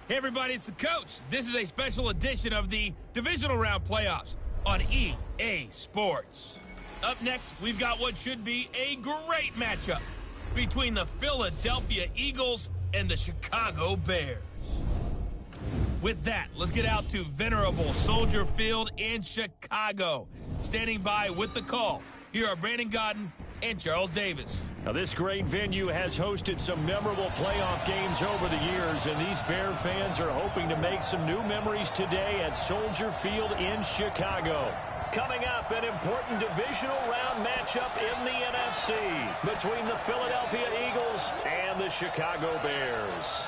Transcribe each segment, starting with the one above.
Hey everybody, it's the coach. This is a special edition of the Divisional Round Playoffs on EA Sports. Up next, we've got what should be a great matchup between the Philadelphia Eagles and the Chicago Bears. With that, let's get out to venerable Soldier Field in Chicago. Standing by with the call, here are Brandon Godden and Charles Davis. Now, this great venue has hosted some memorable playoff games over the years, and these Bear fans are hoping to make some new memories today at Soldier Field in Chicago. Coming up, an important divisional round matchup in the NFC between the Philadelphia Eagles and the Chicago Bears.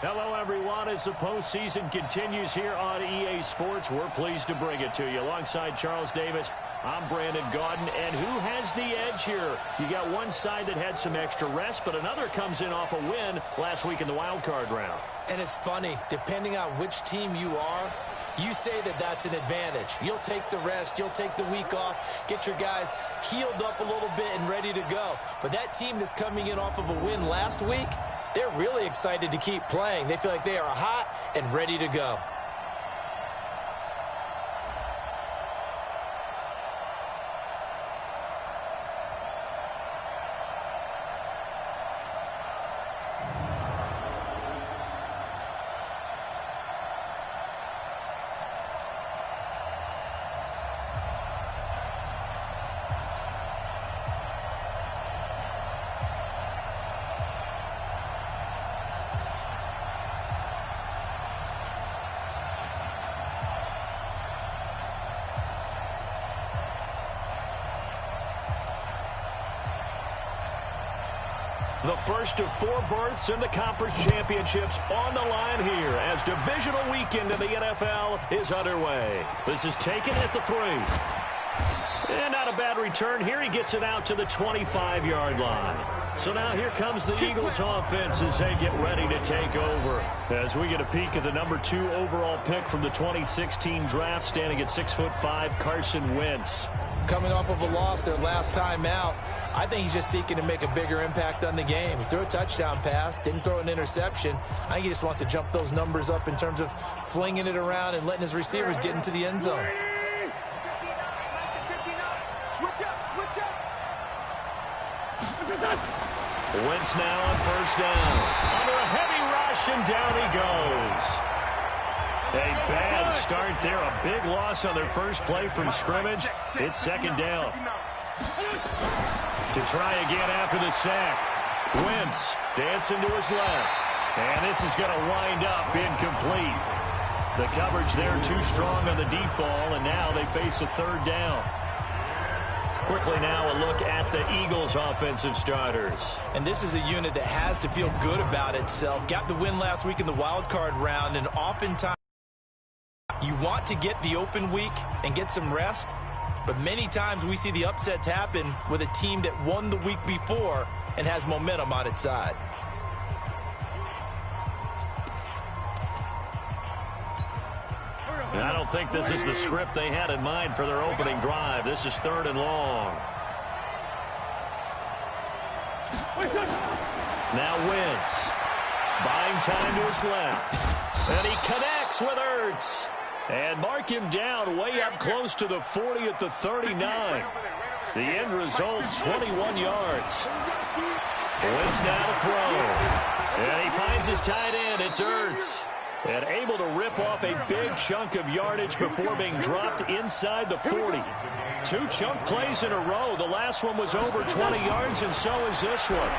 Hello, everyone. As the postseason continues here on EA Sports, we're pleased to bring it to you. Alongside Charles Davis, I'm Brandon Godden. And who has the edge here? You got one side that had some extra rest, but another comes in off a win last week in the wild card round. And it's funny, depending on which team you are, you say that that's an advantage. You'll take the rest, you'll take the week off, get your guys healed up a little bit and ready to go. But that team that's coming in off of a win last week, they're really excited to keep playing. They feel like they are hot and ready to go. The first of 4 berths in the conference championships on the line here as divisional weekend in the NFL is underway. This is taken at the 3. And not a bad return here. He gets it out to the 25-yard line. So now here comes the Eagles offense as they get ready to take over. As we get a peek at the number 2 overall pick from the 2016 draft, standing at 6'5", Carson Wentz. Coming off of a loss their last time out, I think he's just seeking to make a bigger impact on the game. He threw a touchdown pass, didn't throw an interception. I think he just wants to jump those numbers up in terms of flinging it around and letting his receivers get into the end zone. Wentz now on first down. Under a heavy rush, and down he goes. A bad start there. A big loss on their first play from scrimmage. It's second down. To try again after the sack. Wentz dancing to his left. And this is going to wind up incomplete. The coverage there too strong on the deep ball, and now they face a third down. Quickly now a look at the Eagles' offensive starters. And this is a unit that has to feel good about itself. Got the win last week in the wild card round, and oftentimes you want to get the open week and get some rest, but many times we see the upsets happen with a team that won the week before and has momentum on its side. I don't think this is the script they had in mind for their opening drive. This is 3rd and long. Now Wentz. Buying time to his left. And he connects with Ertz. And mark him down way up close to the 40 at the 39. The end result, 21 yards. Wentz now to throw. And he finds his tight end. It's Ertz. And able to rip off a big chunk of yardage before being dropped inside the 40. 2 chunk plays in a row. The last one was over 20 yards, and so is this one.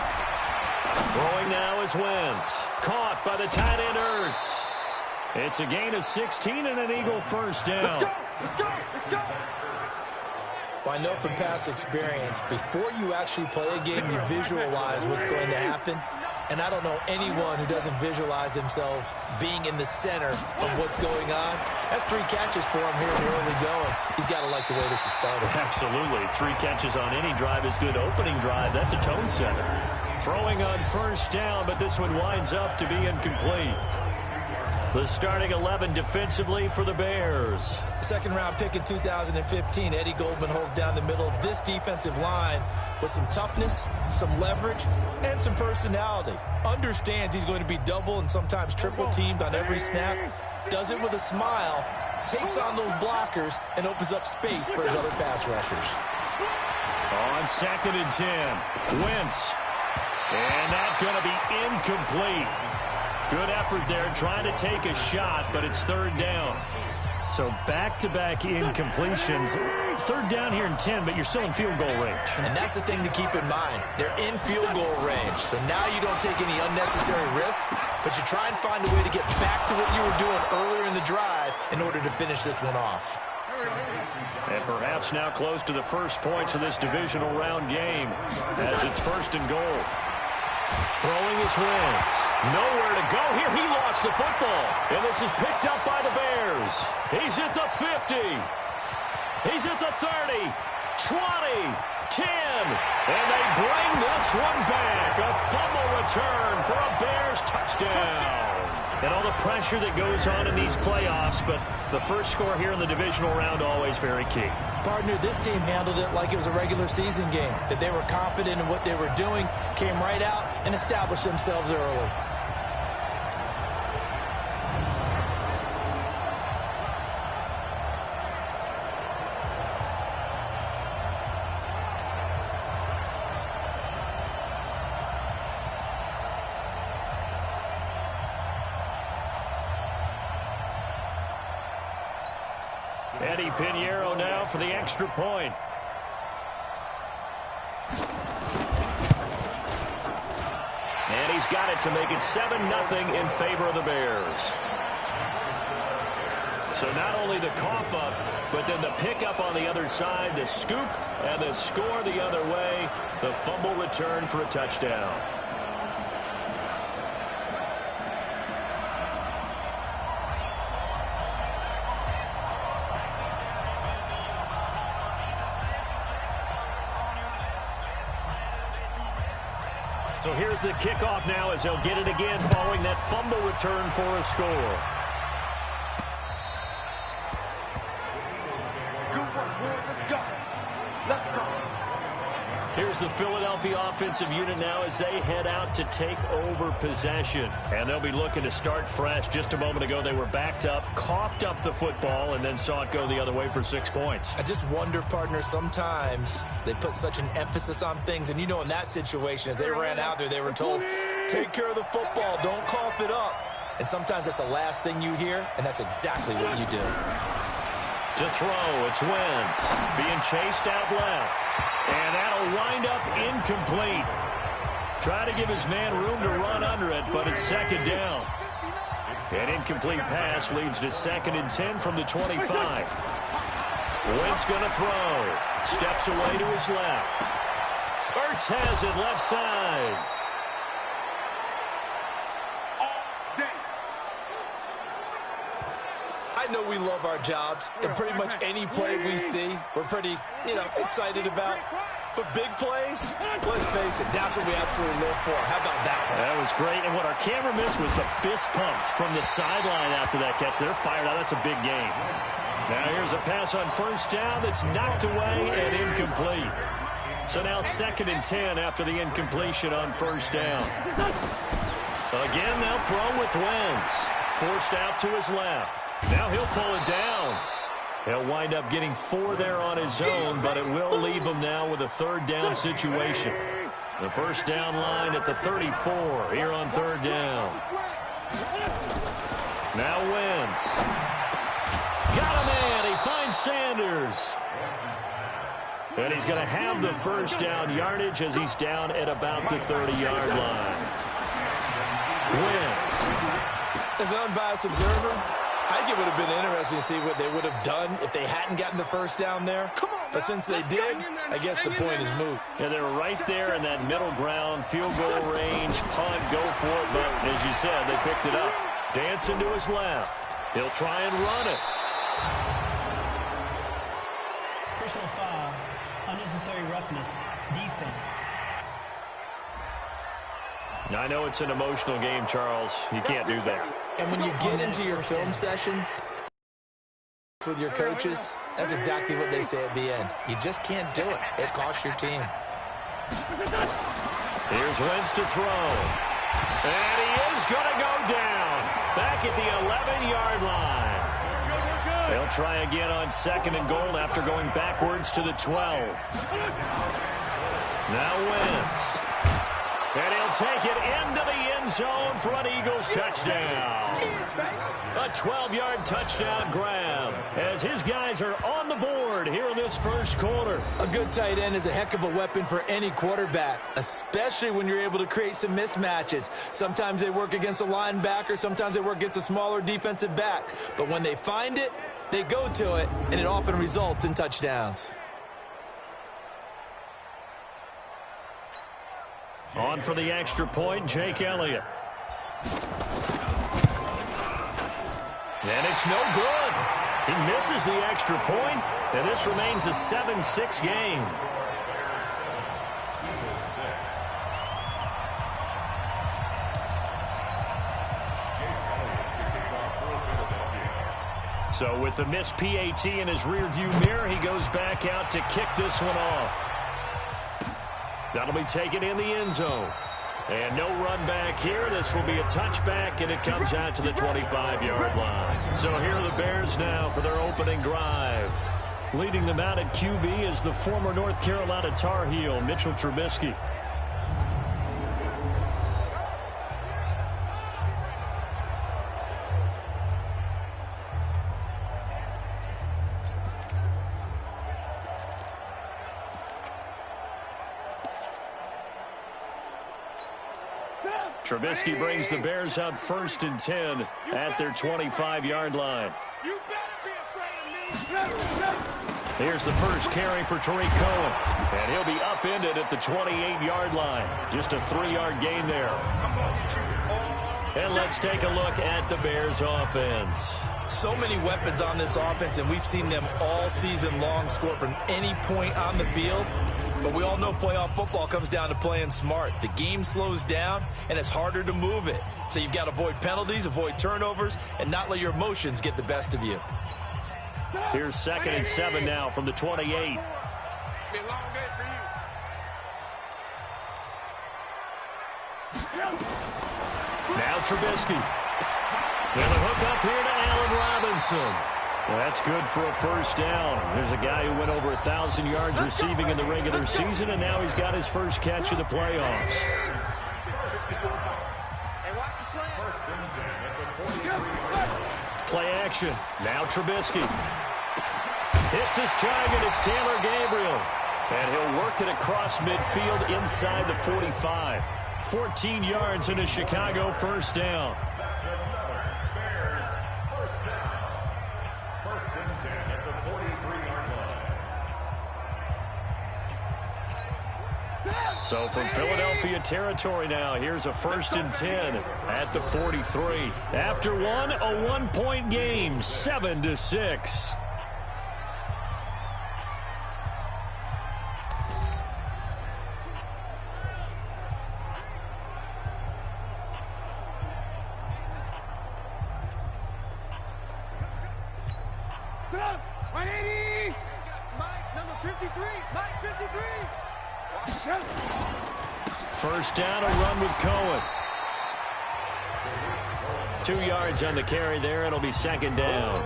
Throwing now is Wentz. Caught by the tight end Ertz. It's a gain of 16 and an Eagle first down. Let's go! Let's go! Let's go! Well, I know from past experience, before you actually play a game, you visualize what's going to happen. And I don't know anyone who doesn't visualize themselves being in the center of what's going on. That's 3 catches for him here in the early going. He's got to like the way this is started. Absolutely. 3 catches on any drive is good. Opening drive, that's a tone setter. Throwing on first down, but this one winds up to be incomplete. The starting 11 defensively for the Bears. Second-round pick in 2015, Eddie Goldman holds down the middle of this defensive line with some toughness, some leverage, and some personality. Understands he's going to be double and sometimes triple teamed on every snap. Does it with a smile, takes on those blockers, and opens up space for his other pass rushers. On 2nd and 10, Wentz. And that's going to be incomplete. Good effort there trying to take a shot, but it's 3rd down. So back-to-back incompletions. 3rd down here in 10, but you're still in field goal range. And that's the thing to keep in mind. They're in field goal range. So now you don't take any unnecessary risks, but you try and find a way to get back to what you were doing earlier in the drive in order to finish this one off. And perhaps now close to the first points of this divisional round game as it's 1st and goal. Throwing his Wentz. Nowhere to go here. He lost the football. And this is picked up by the Bears. He's at the 50. He's at the 30. 20. 10. And they bring this one back. A fumble return for a Bears touchdown. And all the pressure that goes on in these playoffs, but the first score here in the divisional round always very key. Partner, this team handled it like it was a regular season game, that they were confident in what they were doing, came right out and established themselves early. Eddie Pinheiro now for the extra point. And he's got it to make it 7-0 in favor of the Bears. So not only the cough up, but then the pickup on the other side, the scoop, and the score the other way, the fumble return for a touchdown. So here's the kickoff now as they'll get it again following that fumble return for a score. Here's the Philadelphia offensive unit now as they head out to take over possession. And they'll be looking to start fresh. Just a moment ago, they were backed up, coughed up the football, and then saw it go the other way for 6 points. I just wonder, partner, sometimes they put such an emphasis on things. And, you know, in that situation, as they ran out there, they were told, take care of the football, don't cough it up. And sometimes that's the last thing you hear, and that's exactly what you do. To throw, it's Wentz being chased out left. And that'll wind up incomplete. Try to give his man room to run under it, but it's 2nd down. An incomplete pass leads to 2nd and 10 from the 25. Wentz going to throw. Steps away to his left. Ertz has it left side. I know we love our jobs, and pretty much any play we see, we're pretty, excited about. But big plays, let's face it, that's what we absolutely live for. How about that one? That was great, and what our camera missed was the fist pumps from the sideline after that catch. They're fired out. That's a big game. Now here's a pass on 1st down that's knocked away and incomplete. So now 2nd and 10 after the incompletion on 1st down. Again, they'll throw with Wentz. Forced out to his left. Now he'll pull it down. He'll wind up getting 4 there on his own, but it will leave him now with a 3rd down situation. The 1st down line at the 34 here on 3rd down. Now Wentz. Got a man. He finds Sanders. And he's going to have the 1st down yardage as he's down at about the 30-yard line. Wentz. As an unbiased observer, I think it would have been interesting to see what they would have done if they hadn't gotten the 1st down there. But since they did, I guess the point is moot. Yeah, they were right there in that middle ground, field goal range, punt, go for it. But as you said, they picked it up. Dancing to his left. He'll try and run it. Personal foul, unnecessary roughness, defense. Now, I know it's an emotional game, Charles. You can't do that. And when you get into your film sessions with your coaches, that's exactly what they say at the end. You just can't do it. It costs your team. Here's Wentz to throw. And he is going to go down. Back at the 11-yard line. They'll try again on 2nd and goal after going backwards to the 12. Now Wentz. And he'll take it into the end zone for an Eagles touchdown. A 12-yard touchdown grab as his guys are on the board here in this first quarter. A good tight end is a heck of a weapon for any quarterback, especially when you're able to create some mismatches. Sometimes they work against a linebacker, sometimes they work against a smaller defensive back. But when they find it, they go to it, and it often results in touchdowns. On for the extra point, Jake Elliott. And it's no good. He misses the extra point, and this remains a 7-6 game. So with the missed PAT in his rearview mirror, he goes back out to kick this one off. That'll be taken in the end zone. And no run back here. This will be a touchback, and it comes out to the 25-yard line. So here are the Bears now for their opening drive. Leading them out at QB is the former North Carolina Tar Heel, Mitchell Trubisky. Trubisky brings the Bears up 1st and 10 at their 25-yard line. Here's the first carry for Tariq Cohen. And he'll be upended at the 28-yard line. Just a 3-yard gain there. And let's take a look at the Bears offense. So many weapons on this offense, and we've seen them all season long score from any point on the field. But we all know playoff football comes down to playing smart. The game slows down, and it's harder to move it. So you've got to avoid penalties, avoid turnovers, and not let your emotions get the best of you. Here's 2nd and 7 now from the 28. Now Trubisky. And a hook up here to Allen Robinson. Well, that's good for a first down. There's a guy who went over 1,000 yards receiving in the regular season, and now he's got his first catch of the playoffs. Play action. Now Trubisky. Hits his target. It's Taylor Gabriel. And he'll work it across midfield inside the 45. 14 yards in a Chicago first down. So from Philadelphia territory now, here's a 1st and 10 at the 43. After one, a one-point game, 7-6. First down, a run with Cohen. 2 yards on the carry there. It'll be 2nd down.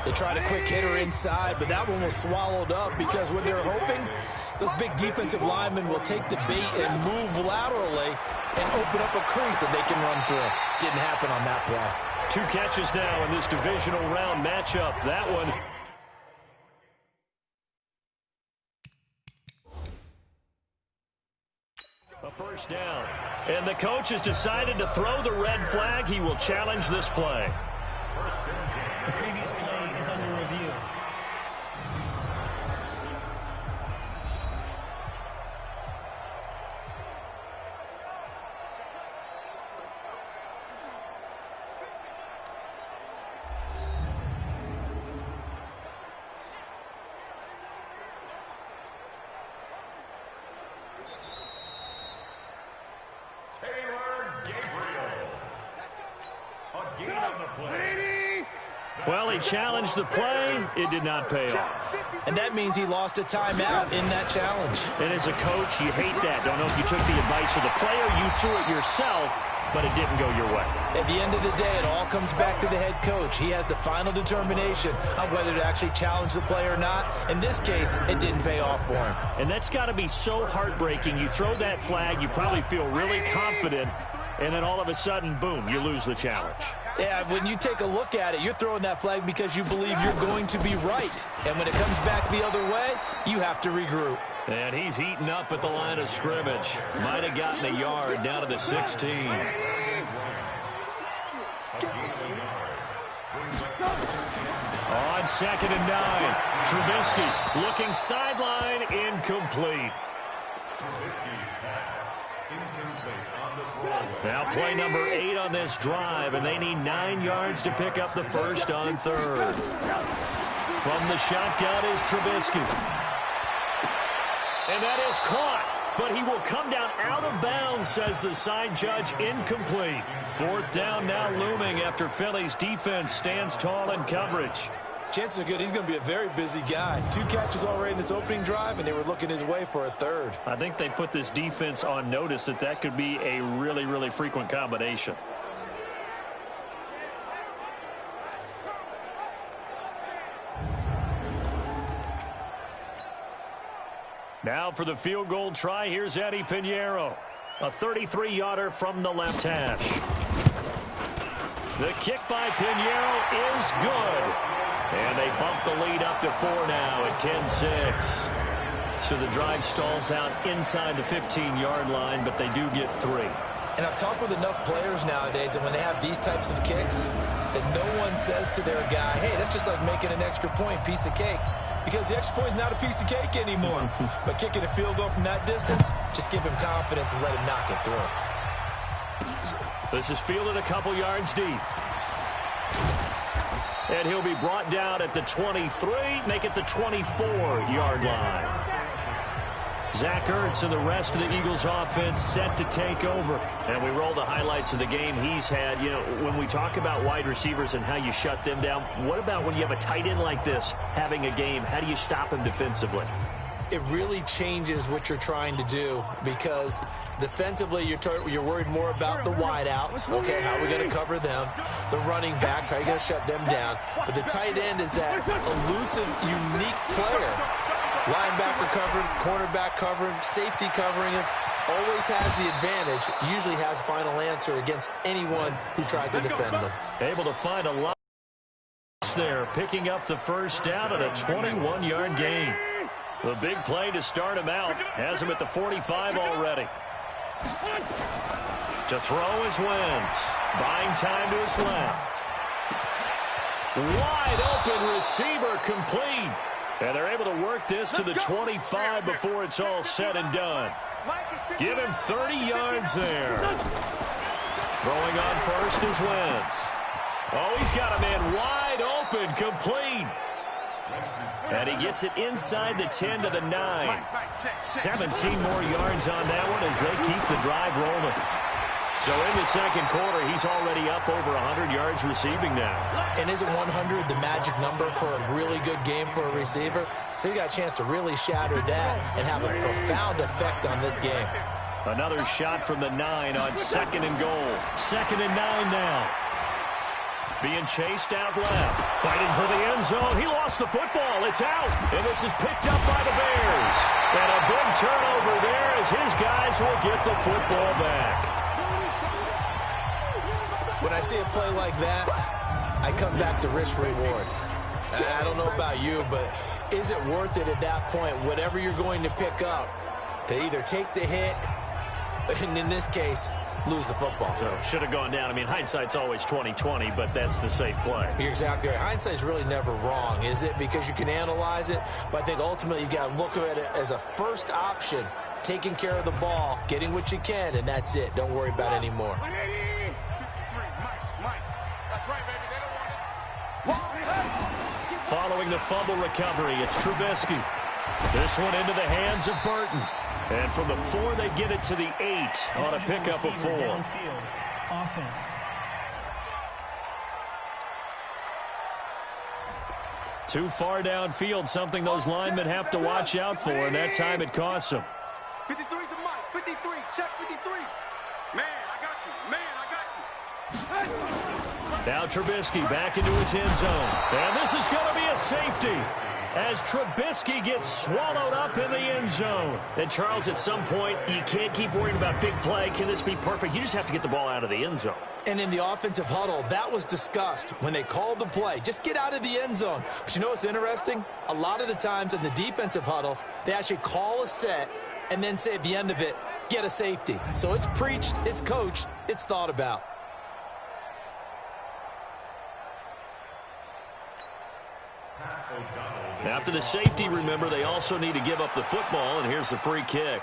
They tried a quick hitter inside, but that one was swallowed up because what they're hoping, those big defensive linemen will take the bait and move laterally and open up a crease that they can run through. Didn't happen on that play. 2 catches now in this divisional round matchup. That one. A first down. And the coach has decided to throw the red flag. He will challenge this play. The previous play is under review. Well, he challenged the play. It did not pay off. And that means he lost a timeout in that challenge. And as a coach, you hate that. Don't know if you took the advice of the player, you threw it yourself, but it didn't go your way. At the end of the day, it all comes back to the head coach. He has the final determination on whether to actually challenge the play or not. In this case, it didn't pay off for him. And that's got to be so heartbreaking. You throw that flag, you probably feel really confident, and then all of a sudden, boom, you lose the challenge. Yeah, when you take a look at it, you're throwing that flag because you believe you're going to be right. And when it comes back the other way, you have to regroup. And he's heating up at the line of scrimmage. Might have gotten a yard down to the 16. On 2nd and 9, Trubisky looking sideline, incomplete. Now play number 8 on this drive, and they need 9 yards to pick up the first on 3rd. From the shotgun is Trubisky. And that is caught, but he will come down out of bounds, says the side judge, incomplete. 4th down now looming after Philly's defense stands tall in coverage. Chances are good he's going to be a very busy guy. 2 catches already in this opening drive, and they were looking his way for a 3rd. I think they put this defense on notice that that could be a really, really frequent combination. Now for the field goal try, here's Eddie Pinheiro. A 33-yarder from the left hash. The kick by Pinheiro is good. And they bump the lead up to 4 now at 10-6. So the drive stalls out inside the 15-yard line, but they do get 3. And I've talked with enough players nowadays that when they have these types of kicks, that no one says to their guy, hey, that's just like making an extra point, piece of cake. Because the extra point is not a piece of cake anymore. But kicking a field goal from that distance, just give him confidence and let him knock it through. This is fielded a couple yards deep. And he'll be brought down at the 23, make it the 24-yard line. Zach Ertz and the rest of the Eagles offense set to take over. And we roll the highlights of the game he's had. You know, when we talk about wide receivers and how you shut them down, what about when you have a tight end like this having a game? How do you stop him defensively? It really changes what you're trying to do because defensively you're worried more about the wideouts. Okay, how are we going to cover them? The running backs, how are you going to shut them down? But the tight end is that elusive, unique player. Linebacker covering, cornerback covering, safety covering him. Always has the advantage. Usually has final answer against anyone who tries to defend them. Able to find a lot there, picking up the first down at a 21-yard gain. The big play to start him out. Has him at the 45 already. To throw is Wentz. Buying time to his left. Wide open receiver complete. And they're able to work this to the 25 before it's all said and done. Give him 30 yards there. Throwing on first is Wentz. Oh, he's got a man wide open, complete. And he gets it inside the 10 to the 9. 17 more yards on that one as they keep the drive rolling. So in the second quarter, he's already up over 100 yards receiving now. And isn't 100 the magic number for a really good game for a receiver? So he got a chance to really shatter that and have a profound effect on this game. Another shot from the 9 on 2nd and goal. 2nd and 9 now. Being chased out left. Fighting for the end zone. He lost the football. It's out. And this is picked up by the Bears. And a big turnover there as his guys will get the football back. When I see a play like that, I come back to risk-reward. I don't know about you, but is it worth it at that point, whatever you're going to pick up, to either take the hit, and in this case, lose the football? So should have gone down. I mean, hindsight's always 20/20, but that's the safe play. You're exactly right. Hindsight's really never wrong, is it? Because you can analyze it, but I think ultimately you got to look at it as a first option, taking care of the ball, getting what you can, and that's it. Don't worry about it anymore. Following the fumble recovery, it's Trubisky. This one into the hands of Burton. And from the 4, they get it to the 8 on a pickup of 4. Downfield. Offense. Too far downfield, something those linemen have to watch out for, and that time it costs them. 53's the mic. 53. Check 53. Man, I got you. Man, I got you. Now Trubisky back into his end zone. And this is going to be a safety as Trubisky gets swallowed up in the end zone. And, Charles, at some point, you can't keep worrying about big play. Can this be perfect? You just have to get the ball out of the end zone. And in the offensive huddle, that was discussed when they called the play. Just get out of the end zone. But you know what's interesting? A lot of the times in the defensive huddle, they actually call a set and then say at the end of it, get a safety. So it's preached, it's coached, it's thought about. After the safety, remember, they also need to give up the football, and here's the free kick.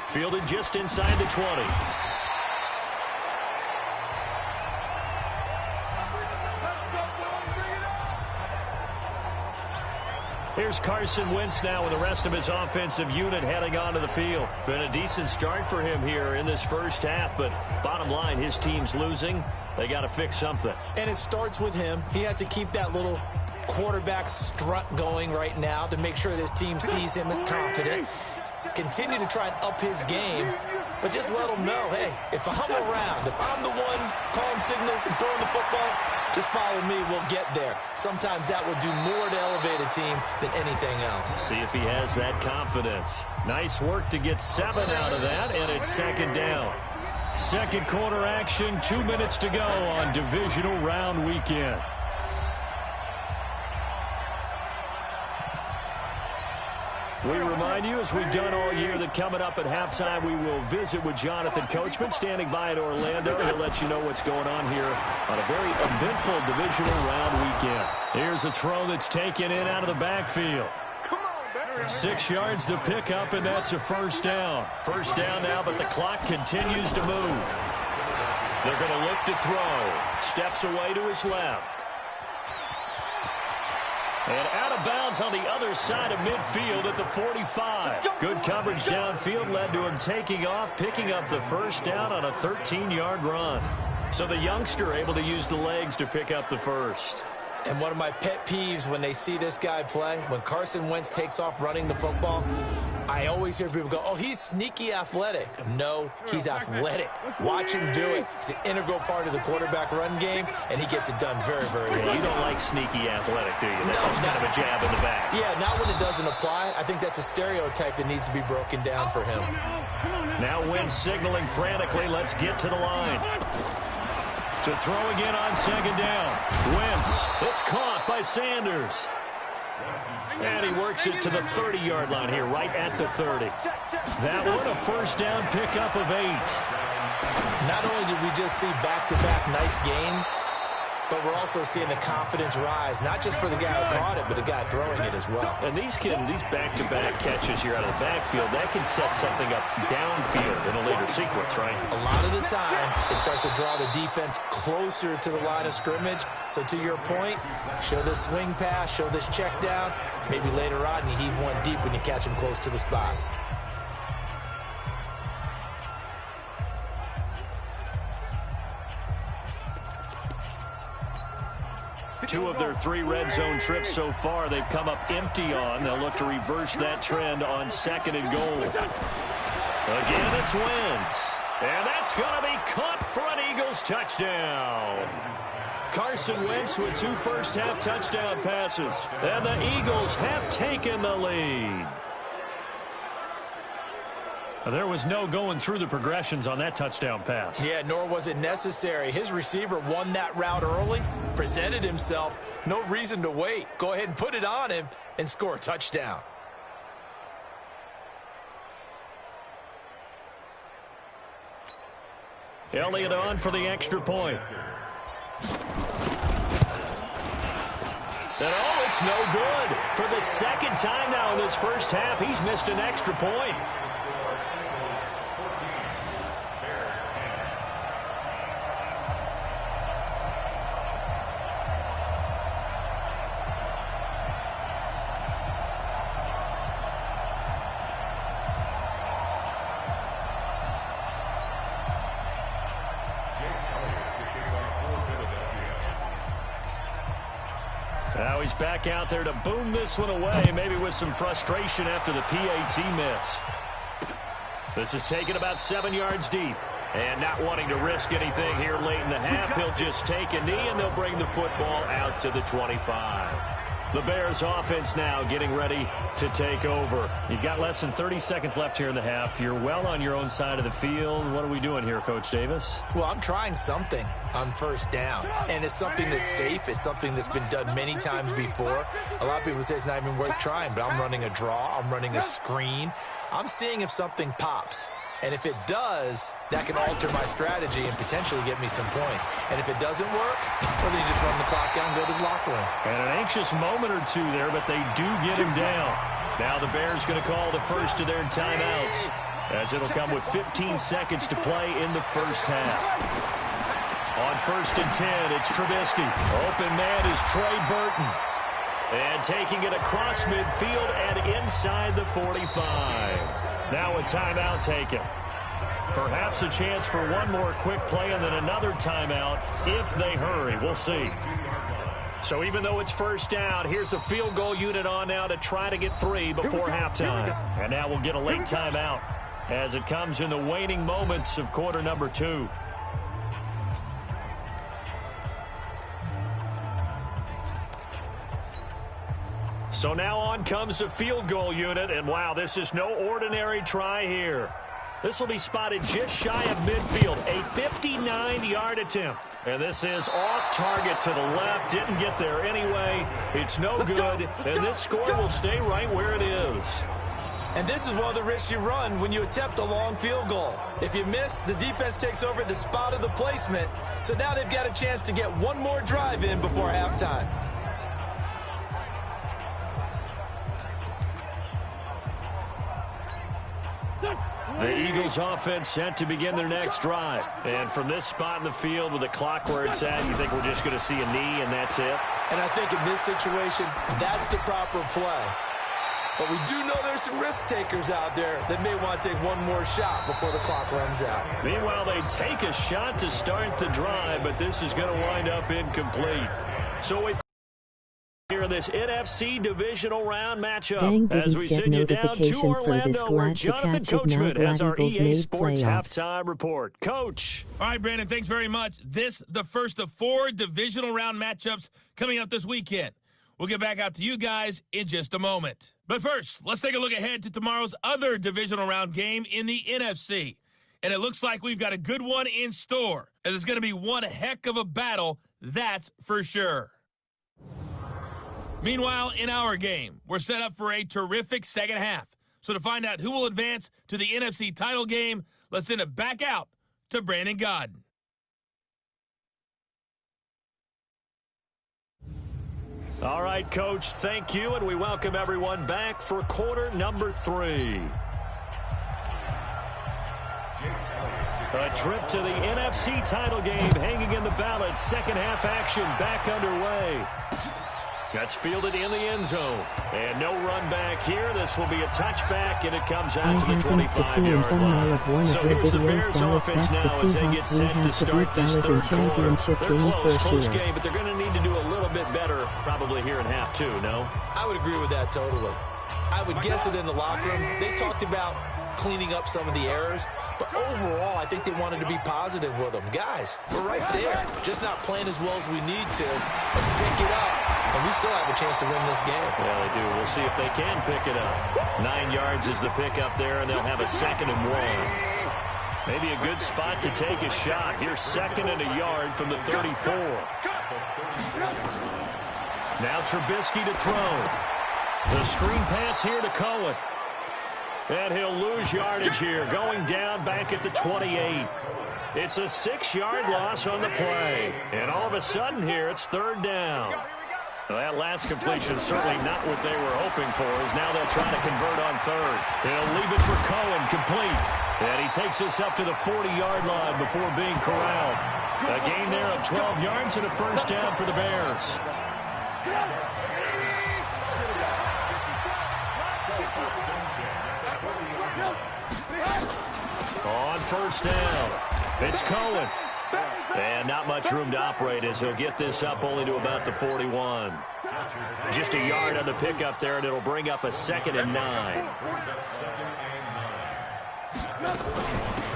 Fielded just inside the 20. Here's Carson Wentz now with the rest of his offensive unit heading onto the field. Been a decent start for him here in this first half, but bottom line, his team's losing. They got to fix something. And it starts with him. He has to keep that little quarterback strut going right now to make sure that his team sees him as confident. Continue to try and up his game, but just let him know, hey, if I'm around, if I'm the one calling signals and throwing the football, just follow me, we'll get there. Sometimes that will do more to elevate a team than anything else. See if he has that confidence. Nice work to get 7 out of that, and it's second down. Second quarter action, 2 minutes to go on divisional round weekend. We remind you, as we've done all year, that coming up at halftime, we will visit with Jonathan Coachman, standing by in Orlando. He'll let you know what's going on here on a very eventful divisional round weekend. Here's a throw that's taken in out of the backfield. 6 yards the pickup, and that's a first down. First down now, but the clock continues to move. They're going to look to throw. Steps away to his left. And out of bounds on the other side of midfield at the 45. Good coverage downfield led to him taking off, picking up the first down on a 13-yard run. So the youngster able to use the legs to pick up the first. And one of my pet peeves when they see this guy play, when Carson Wentz takes off running the football, I always hear people go, oh, he's sneaky athletic. No, he's athletic. Watch him do it. He's an integral part of the quarterback run game, and he gets it done very, very well. You don't like sneaky athletic, do you? That's just kind of a jab in the back. Yeah, not when it doesn't apply. I think that's a stereotype that needs to be broken down for him. Now Wentz signaling frantically, let's get to the line. To throw again on second down. Wentz, it's caught by Sanders. And he works it to the 30-yard line here, right at the 30. That one, a first down pickup of 8. Not only did we just see back-to-back nice gains, but we're also seeing the confidence rise, not just for the guy who caught it, but the guy throwing it as well. And these back-to-back catches here out of the backfield, that can set something up downfield in a later sequence, right? A lot of the time, it starts to draw the defense closer to the line of scrimmage. So to your point, show this swing pass, show this check down. Maybe later on, you heave one deep when you catch him close to the spot. Two of their 3 red zone trips so far, they've come up empty on. They'll look to reverse that trend on second and goal. Again, it's Wentz. And that's going to be caught for an Eagles touchdown. Carson Wentz with 2 first-half touchdown passes. And the Eagles have taken the lead. There was no going through the progressions on that touchdown pass. Yeah, nor was it necessary. His receiver won that route early, presented himself. No reason to wait. Go ahead and put it on him and score a touchdown. Elliott on for the extra point. And oh, it's no good. For the second time now in this first half, he's missed an extra point. back out there to boom this one away, maybe with some frustration after the PAT miss. This is taken about 7 yards deep. And not wanting to risk anything here late in the half, he'll just take a knee, and they'll bring the football out to the 25. The Bears offense now getting ready to take over. You've got less than 30 seconds left here in the half. You're well on your own side of the field. What are we doing here, Coach Davis? Well, I'm trying something on first down, and it's something that's safe. It's something that's been done many times before. A lot of people say it's not even worth trying, but I'm running a draw. I'm running a screen. I'm seeing if something pops. And if it does, that can alter my strategy and potentially get me some points. And if it doesn't work, well, then you just run the clock down and go to the locker room. And an anxious moment or two there, but they do get him down. Now the Bears going to call the first of their timeouts, as it'll come with 15 seconds to play in the first half. On 1st and 10, it's Trubisky. Open man is Trey Burton. And taking it across midfield and inside the 45. Now a timeout taken. Perhaps a chance for one more quick play and then another timeout if they hurry. We'll see. So even though it's first down, here's the field goal unit on now to try to get 3 before halftime. And now we'll get a late timeout as it comes in the waning moments of quarter number 2. So now on comes the field goal unit, and wow, this is no ordinary try here. This will be spotted just shy of midfield, a 59-yard attempt. And this is off target to the left, didn't get there anyway. It's no good, and this score will stay right where it is. And this is one of the risks you run when you attempt a long field goal. If you miss, the defense takes over at the spot of the placement. So now they've got a chance to get one more drive in before halftime. The Eagles offense set to begin their next drive. And from this spot in the field with the clock where it's at, you think we're just going to see a knee and that's it? And I think in this situation, that's the proper play. But we do know there's some risk takers out there that may want to take one more shot before the clock runs out. Meanwhile, they take a shot to start the drive, but this is going to wind up incomplete. So we've here in this NFC Divisional Round matchup as we send you down to Orlando where Jonathan Coachman has our EA Sports halftime report. Coach. All right, Brandon, thanks very much. This the first of 4 Divisional Round matchups coming up this weekend. We'll get back out to you guys in just a moment. But first, let's take a look ahead to tomorrow's other Divisional Round game in the NFC. And it looks like we've got a good one in store, as it's going to be one heck of a battle, that's for sure. Meanwhile, in our game, we're set up for a terrific second half. So to find out who will advance to the NFC title game, let's send it back out to Brandon Godden. All right, Coach, thank you, and we welcome everyone back for quarter number 3. A trip to the NFC title game hanging in the balance. Second half action back underway. That's fielded in the end zone. And no run back here. This will be a touchback, and it comes out to the 25-yard line. So here's the Bears offense now as they get set to start this third quarter. They're close game, but they're going to need to do a little bit better probably here in half 2, no? I would agree with that totally. I would guess it in the locker room. They talked about cleaning up some of the errors, but overall, I think they wanted to be positive with them. Guys, we're right there, just not playing as well as we need to. Let's pick it up, and we still have a chance to win this game. Yeah, they do. We'll see if they can pick it up. 9 yards is the pickup there, and they'll have a 2nd and 1. Maybe a good spot to take a shot. Here's 2nd and a yard from the 34. Now Trubisky to throw. The screen pass here to Cohen. And he'll lose yardage here, going down back at the 28. It's a 6-yard loss on the play. And all of a sudden here, it's 3rd down. Well, that last completion certainly not what they were hoping for, as now they'll try to convert on 3rd. He'll leave it for Cohen, complete. And he takes us up to the 40-yard line before being corralled. A gain there of 12 yards and a first down for the Bears. On first down, it's Cohen. And not much room to operate as he'll get this up only to about the 41. Just a yard on the pickup there, and it'll bring up a 2nd and 9.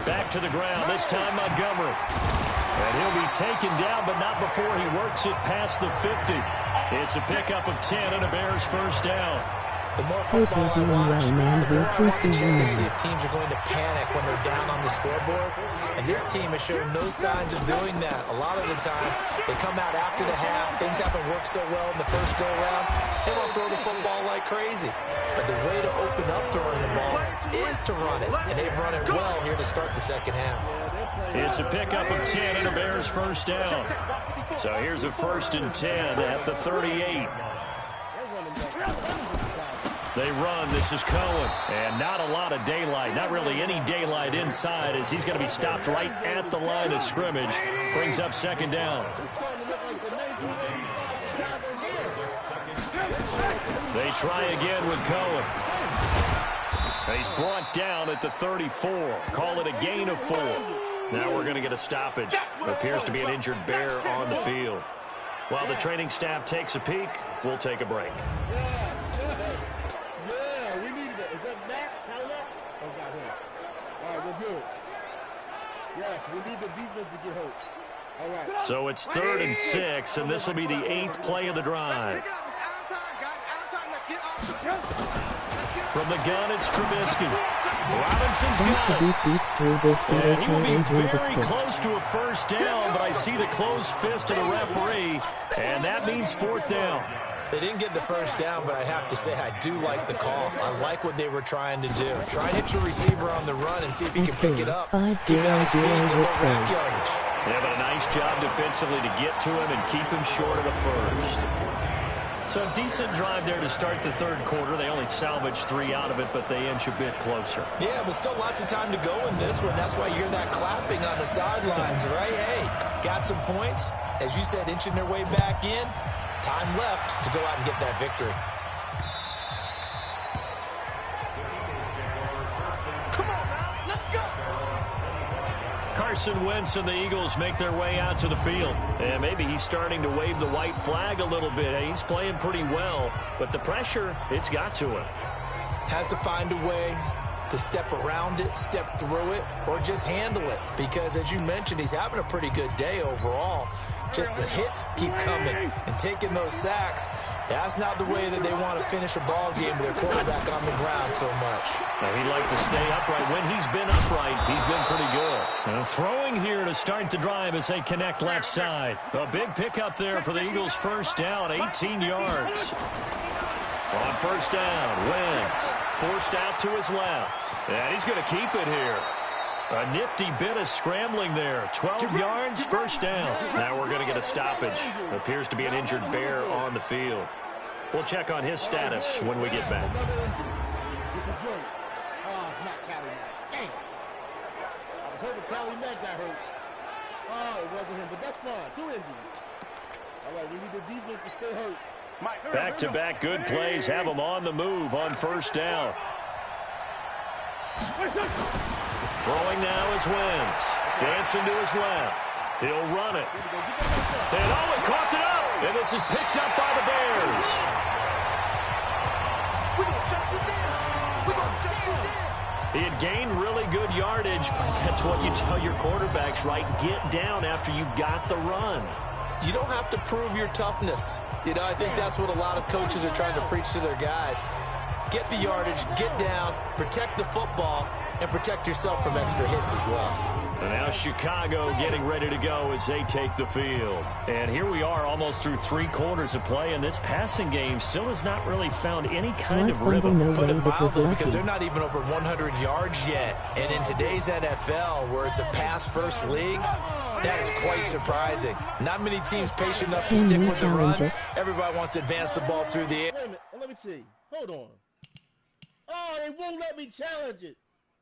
Back to the ground, this time Montgomery. And he'll be taken down, but not before he works it past the 50. It's a pickup of 10 and a Bears first down. The more football I watch, the more I can check and see if teams are going to panic when they're down on the scoreboard. And this team has shown no signs of doing that. A lot of the time, they come out after the half. Things haven't worked so well in the first go-around. They won't throw the football like crazy. But the way to open up throwing the ball is to run it. And they've run it well here to start the second half. It's a pickup of 10 and a Bears first down. So here's a 1st and 10 at the 38. They run. This is Cohen. And not a lot of daylight. Not really any daylight inside as he's going to be stopped right at the line of scrimmage. Brings up 2nd down. They try again with Cohen. And he's brought down at the 34. Call it a gain of 4. Now we're going to get a stoppage. Appears to be an injured Bear on the field. While the training staff takes a peek, we'll take a break. Yes, we need the defense to get hurt. All right. So it's 3rd and 6, and this will be the 8th play of the drive. From the gun, it's Trubisky. Robinson's got it. And he will be very close to a first down, but I see the closed fist of the referee, and that means 4th down. They didn't get the first down, but I have to say I do like the call. I like what they were trying to do. Try and hit your receiver on the run and see if he can pick it up. Give him his speed, get a rack yardage. Yeah, but a nice job defensively to get to him and keep him short of the first. So a decent drive there to start the 3rd quarter. They only salvaged 3 out of it, but they inch a bit closer. Yeah, but still lots of time to go in this one. That's why you hear that clapping on the sidelines, right? Hey, got some points. As you said, inching their way back in. Time left to go out and get that victory. Come on now, let's go. Carson Wentz and the Eagles make their way out to the field. And maybe he's starting to wave the white flag a little bit. He's playing pretty well, but the pressure, it's got to him. Has to find a way to step around it, step through it, or just handle it. Because, as you mentioned, he's having a pretty good day overall. Just the hits keep coming and taking those sacks. That's not the way that they want to finish a ball game with their quarterback on the ground so much. Now, he'd like to stay upright. When he's been upright, he's been pretty good. And throwing here to start the drive as they connect left side. A big pickup there for the Eagles' first down, 18 yards. On first down, Wentz forced out to his left. And he's going to keep it here. A nifty bit of scrambling there. 12 yards, first down. Now we're going to get a stoppage. Appears to be an injured Bear on the field. We'll check on his status when we get back. This is good. Oh, it's not Callie Mack. Damn. I was hoping Callie Mack got hurt. Oh, it wasn't him, but that's fine. 2 injuries. All right, we need the defense to stay hurt. Back-to-back good plays have them on the move on first down. Throwing now is Wentz. Dancing to his left. He'll run it. And he caught it up. And this is picked up by the Bears. We're going to shut you down. We're going to shut you down. He had gained really good yardage, but that's what you tell your quarterbacks, right? Get down after you've got the run. You don't have to prove your toughness. You know, I think that's what a lot of coaches are trying to preach to their guys. Get the yardage, get down, protect the football, and protect yourself from extra hits as well. And now Chicago getting ready to go as they take the field. And here we are almost through 3 quarters of play, and this passing game still has not really found any kind of rhythm. Put it mildly, because they're not even over 100 yards yet. And in today's NFL, where it's a pass-first league, that is quite surprising. Not many teams patient enough to stick with the run. Everybody wants to advance the ball through the air. Wait a minute. Let me see. Hold on. Oh, they won't let me challenge it.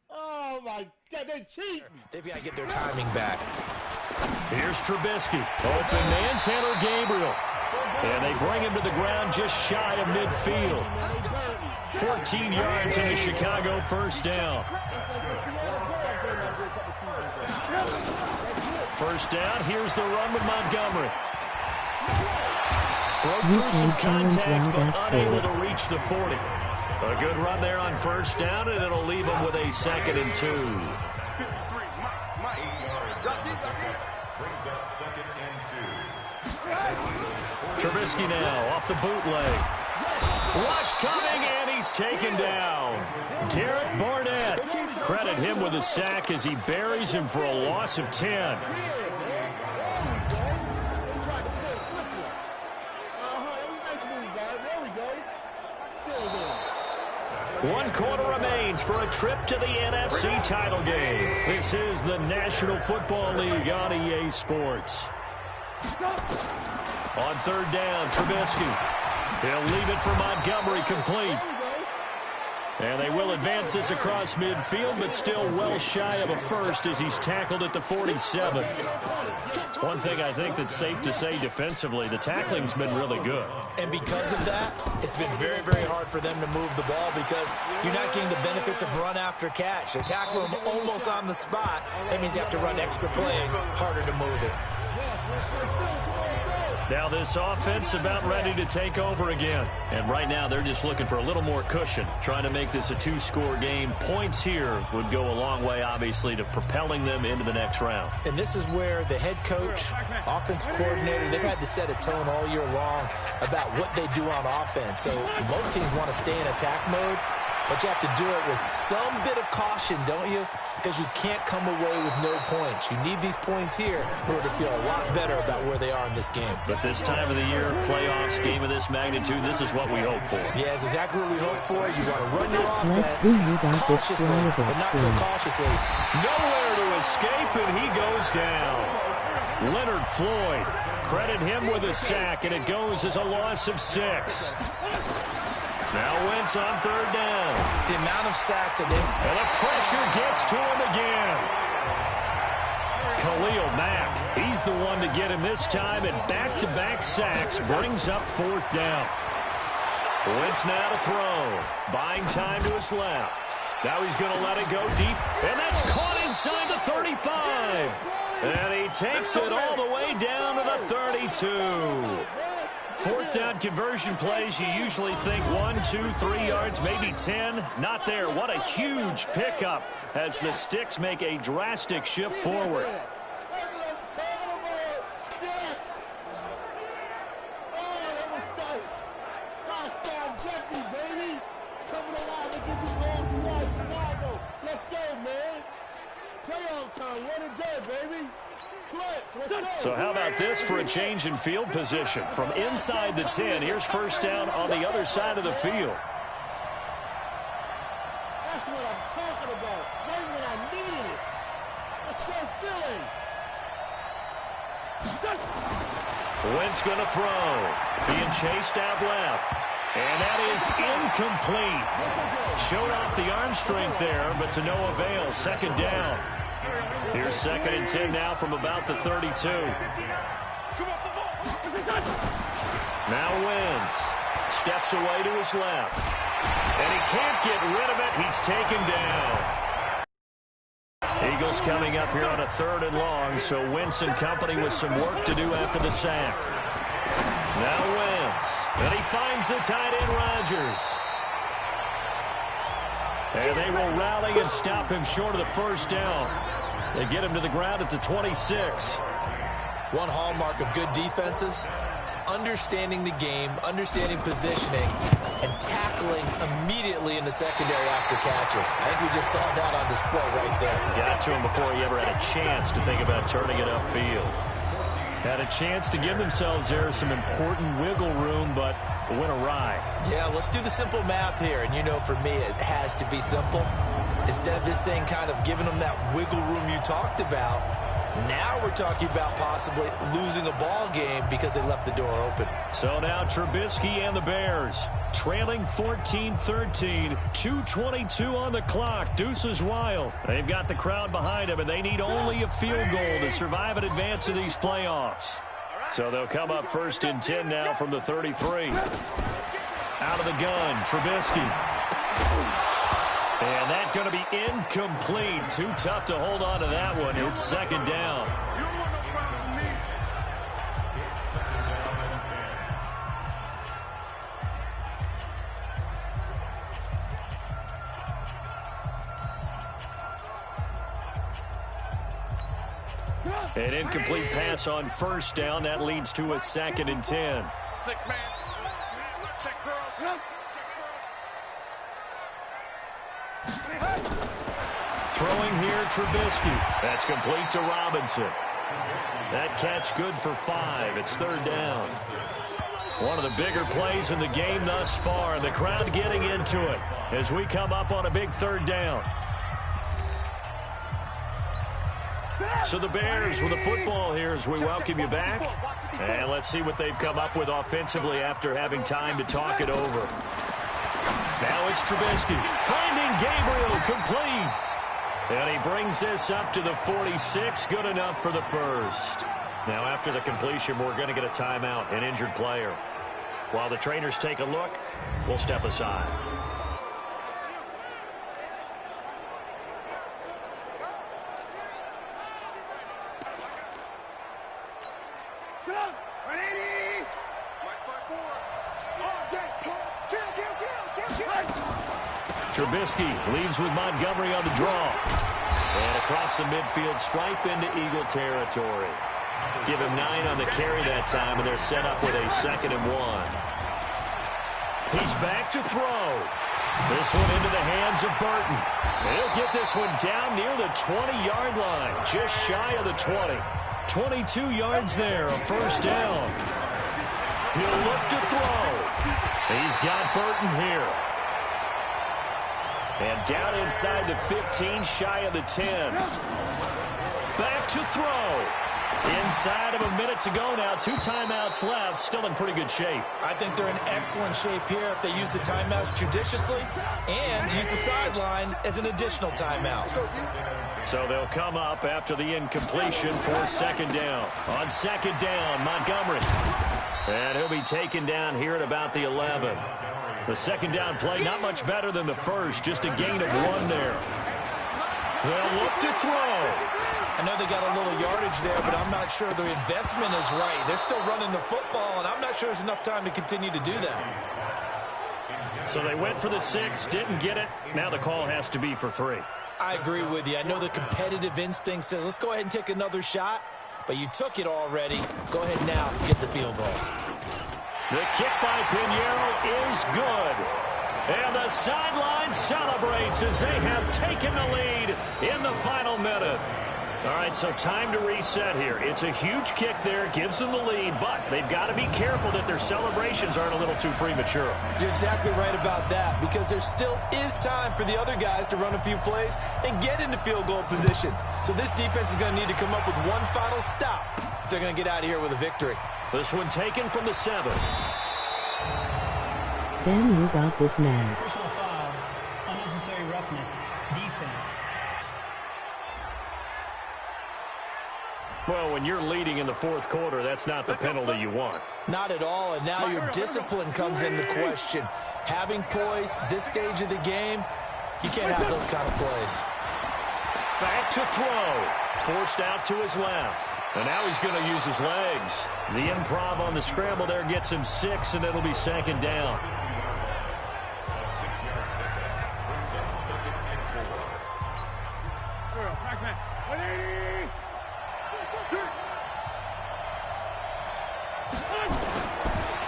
Oh, my God, they're cheating. They've got to get their timing back. Here's Trubisky. Open man, Taylor Gabriel. And they bring him to the ground just shy of midfield. 14 yards in a Chicago first down. First down, here's the run with Montgomery. Broke through some contact, but unable to reach the 40. A good run there on first down, and it'll leave them with a 2nd and 2. 53, Mike. Brings up 2nd and 2. Trubisky now off the bootleg. Rush coming, and he's taken down. Derek Barnett. Credit him with a sack as he buries him for a loss of 10. One quarter remains for a trip to the NFC title game. This is the National Football League on EA Sports. On 3rd down, Trubisky. He'll leave it for Montgomery complete. And they will advance this across midfield, but still well shy of a first as he's tackled at the 47. One thing I think that's safe to say defensively, the tackling's been really good. And because of that, it's been very, very hard for them to move the ball because you're not getting the benefits of run after catch. They tackle him almost on the spot. That means you have to run extra plays, harder to move it. Now this offense about ready to take over again. And right now they're just looking for a little more cushion, trying to make this a 2-score game. Points here would go a long way, obviously, to propelling them into the next round. And this is where the head coach, offensive coordinator, they've had to set a tone all year long about what they do on offense. So most teams want to stay in attack mode, but you have to do it with some bit of caution, don't you? Because you can't come away with no points. You need these points here in order to feel a lot better about where they are in this game. But this time of the year, playoffs, game of this magnitude, this is what we hope for. Yeah, it's exactly what we hope for. You want to run your offense cautiously, but not so cautiously. Nowhere to escape, and he goes down. Leonard Floyd, credit him with a sack, and it goes as a loss of 6. Now Wentz on 3rd down. The amount of sacks that they... And the pressure gets to him again. Khalil Mack, he's the one to get him this time, and back-to-back sacks brings up 4th down. Wentz now to throw. Buying time to his left. Now he's going to let it go deep, and that's caught inside the 35. And he takes it all the way down to the 32. 4th down conversion plays, you usually think 1, 2, 3 yards, maybe 10. Not there. What a huge pickup as the Sticks make a drastic shift forward. So how about this for a change in field position? From inside the 10, here's 1st down on the other side of the field. That's what I'm talking about. Right when I needed it. Let's go Philly. Wentz going to throw. Being chased out left. And that is incomplete. Showed off the arm strength there, but to no avail. 2nd down. Here's 2nd and 10 now from about the 32. Now Wentz steps away to his left. And he can't get rid of it. He's taken down. Eagles coming up here on a 3rd and long, so Wentz and company with some work to do after the sack. Now Wentz. And he finds the tight end Rodgers. And they will rally and stop him short of the 1st down. They get him to the ground at the 26. One hallmark of good defenses is understanding the game, understanding positioning, and tackling immediately in the secondary after catches. I think we just saw that on display right there. Got to him before he ever had a chance to think about turning it upfield. Had a chance to give themselves there some important wiggle room, but went awry. Yeah, let's do the simple math here. And you know, for me, it has to be simple. Instead of this thing kind of giving them that wiggle room you talked about, now we're talking about possibly losing a ball game because they left the door open. So now Trubisky and the Bears trailing 14-13, 2:22 on the clock. Deuce is wild. They've got the crowd behind them, and they need only a field goal to survive and advance in these playoffs. So they'll come up 1st and 10 now from the 33. Out of the gun, Trubisky. And that's going to be incomplete. Too tough to hold on to that one. It's 2nd down. An incomplete pass on first down. That leads to a 2nd and 10. 6-man. Check girls. Throwing here, Trubisky. That's complete to Robinson. That catch good for 5. It's 3rd down. One of the bigger plays in the game thus far, and the crowd getting into it as we come up on a big 3rd down. So the Bears with the football here as we welcome you back. And let's see what they've come up with offensively after having time to talk it over. Now it's Trubisky finding Gabriel, complete. And he brings this up to the 46, good enough for the first. Now after the completion, we're going to get a timeout, an injured player. While the trainers take a look, we'll step aside. Trubisky leaves with Montgomery on the draw. And across the midfield stripe into Eagle territory. Give him 9 on the carry that time, and they're set up with a 2nd and 1. He's back to throw. This one into the hands of Burton. He'll get this one down near the 20-yard line, just shy of the 20. 22 yards there, a first down. He'll look to throw. He's got Burton here. And down inside the 15, shy of the 10. Back to throw. Inside of a minute to go now. 2 timeouts left. Still in pretty good shape. I think they're in excellent shape here if they use the timeouts judiciously and use the sideline as an additional timeout. So they'll come up after the incompletion for 2nd down. On 2nd down, Montgomery. And he'll be taken down here at about the 11. The 2nd down play, not much better than the first, just a gain of 1 there. They'll look to throw. I know they got a little yardage there, but I'm not sure the investment is right. They're still running the football, and I'm not sure there's enough time to continue to do that. So they went for the 6, didn't get it. Now the call has to be for 3. I agree with you. I know the competitive instinct says, let's go ahead and take another shot, but you took it already. Go ahead now and get the field goal. The kick by Pinheiro is good. And the sideline celebrates as they have taken the lead in the final minute. All right, so time to reset here. It's a huge kick there, gives them the lead, but they've got to be careful that their celebrations aren't a little too premature. You're exactly right about that, because there still is time for the other guys to run a few plays and get into field goal position. So this defense is going to need to come up with one final stop if they're going to get out of here with a victory. This one taken from the 7. Then you got this man. Personal foul, unnecessary roughness, defense. Well, when you're leading in the 4th quarter, that's not the penalty you want. Not at all, and now your discipline comes into question. Having poise this stage of the game, you can't have those kind of plays. Back to throw. Forced out to his left. And now he's going to use his legs. The improv on the scramble there gets him 6, and it'll be 2nd down.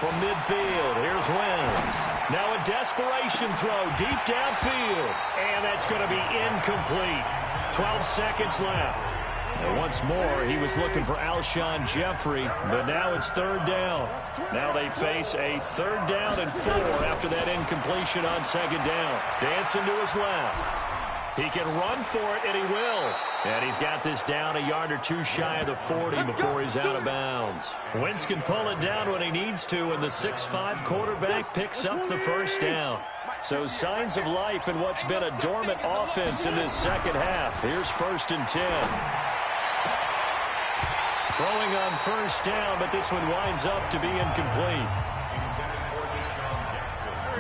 From midfield, here's Wentz. Now a desperation throw deep downfield. And that's going to be incomplete. 12 seconds left. And once more, he was looking for Alshon Jeffrey, but now it's 3rd down. Now they face a 3rd down and 4 after that incompletion on 2nd down. Dancing to his left. He can run for it, and he will. And he's got this down a yard or 2 shy of the 40 before he's out of bounds. Wentz can pull it down when he needs to, and the 6'5" quarterback picks up the 1st down. So signs of life in what's been a dormant offense in this 2nd half. Here's 1st and 10. Throwing on 1st down, but this one winds up to be incomplete.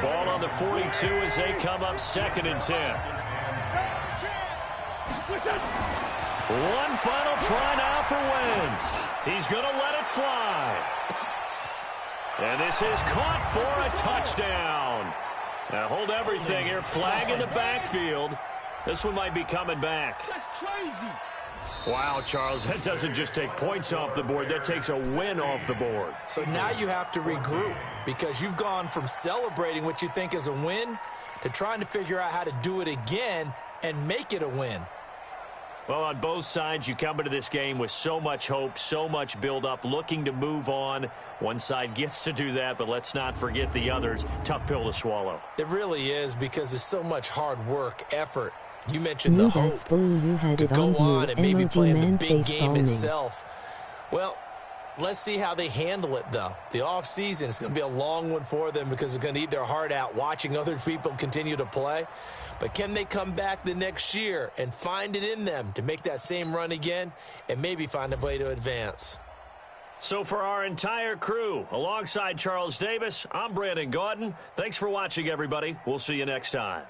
Ball on the 42 as they come up 2nd and 10. One final try now for Wentz. He's going to let it fly. And this is caught for a touchdown. Now hold everything here. Flag in the backfield. This one might be coming back. That's crazy. Wow, Charles, that doesn't just take points off the board. That takes a win off the board. So now you have to regroup because you've gone from celebrating what you think is a win to trying to figure out how to do it again and make it a win. Well, on both sides, you come into this game with so much hope, so much build-up, looking to move on. One side gets to do that, but let's not forget the others. Tough pill to swallow. It really is because there's so much hard work, effort. You mentioned the hope to go on and maybe play in the big game itself. Well, let's see how they handle it, though. The offseason is going to be a long one for them because they're going to eat their heart out watching other people continue to play. But can they come back the next year and find it in them to make that same run again and maybe find a way to advance? So for our entire crew, alongside Charles Davis, I'm Brandon Gaudin. Thanks for watching, everybody. We'll see you next time.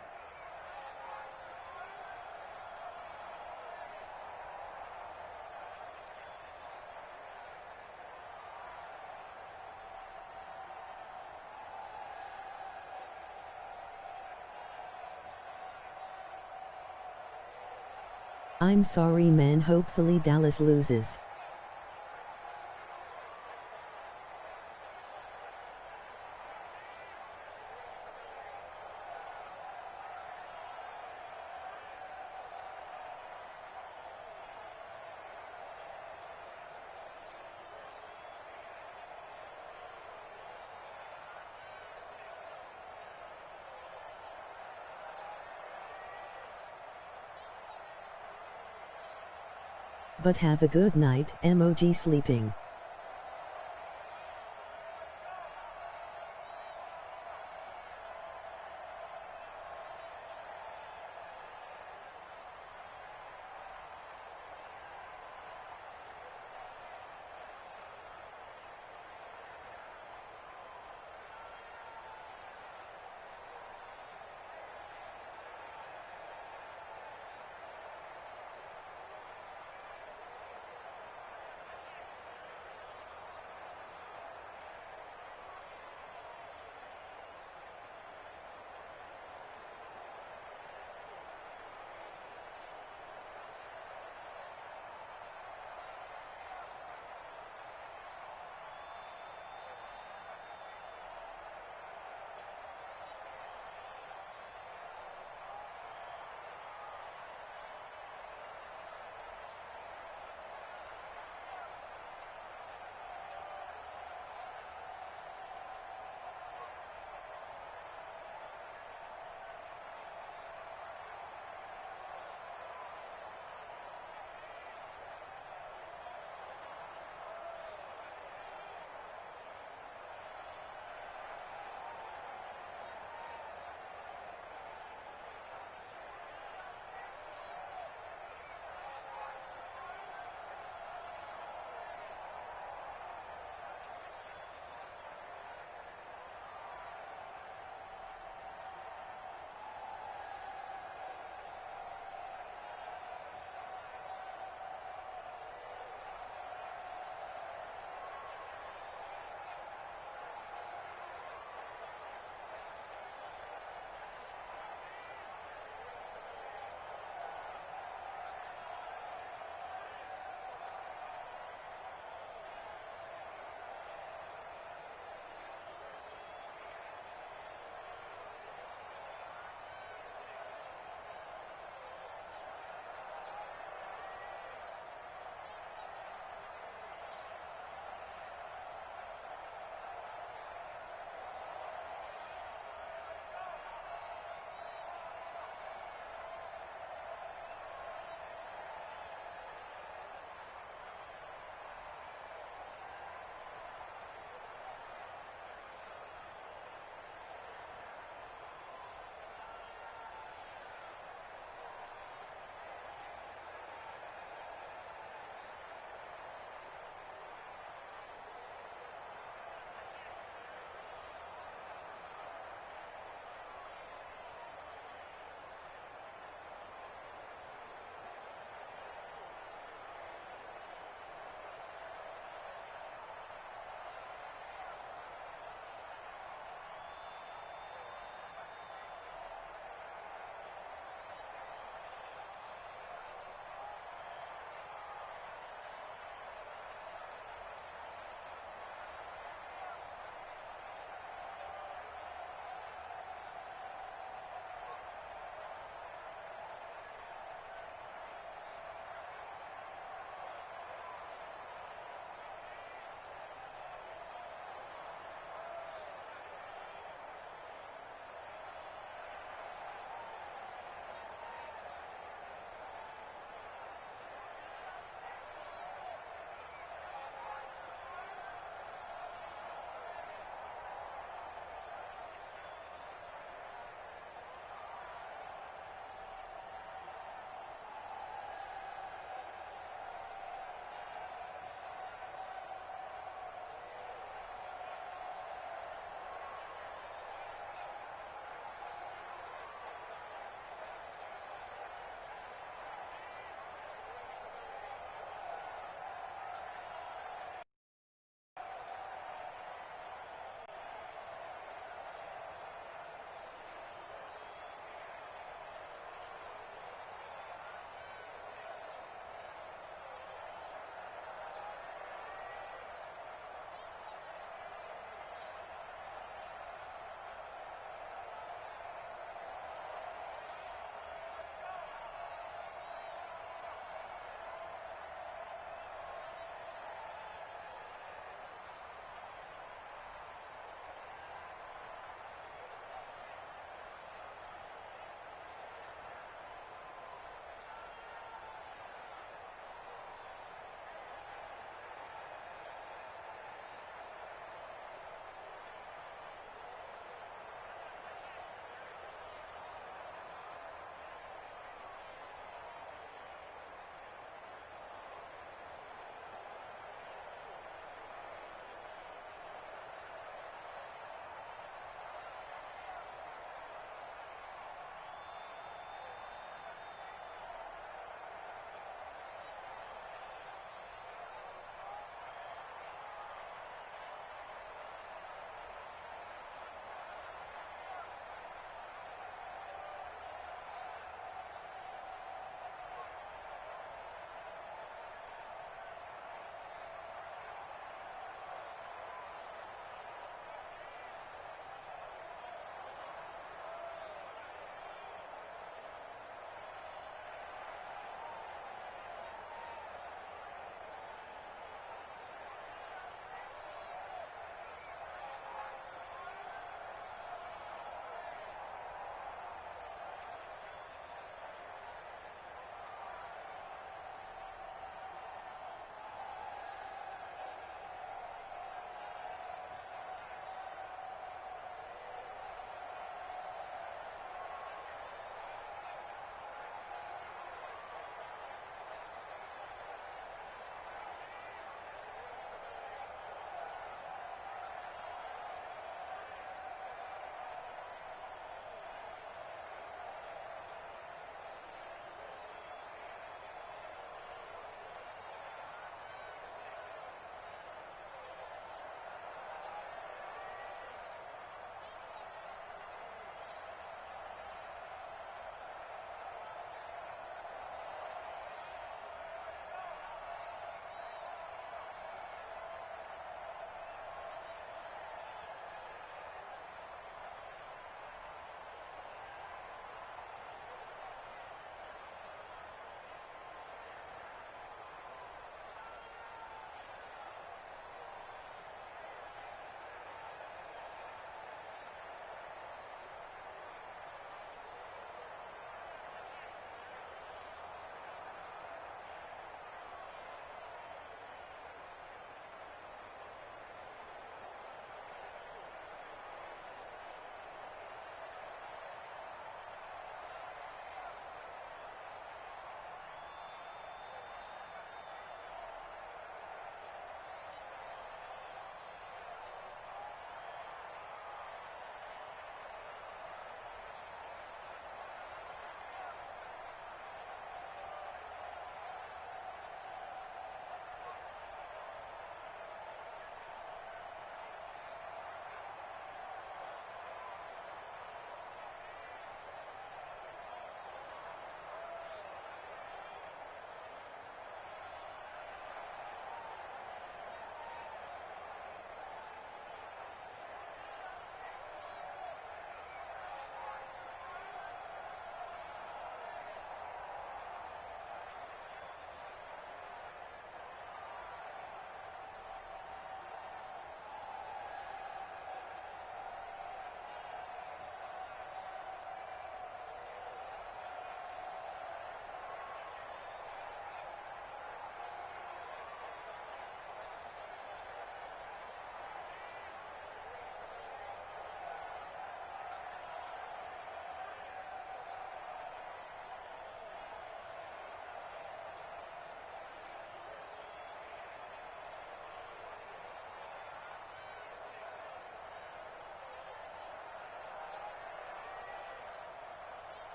I'm sorry, man. Hopefully Dallas loses. But have a good night, emoji sleeping.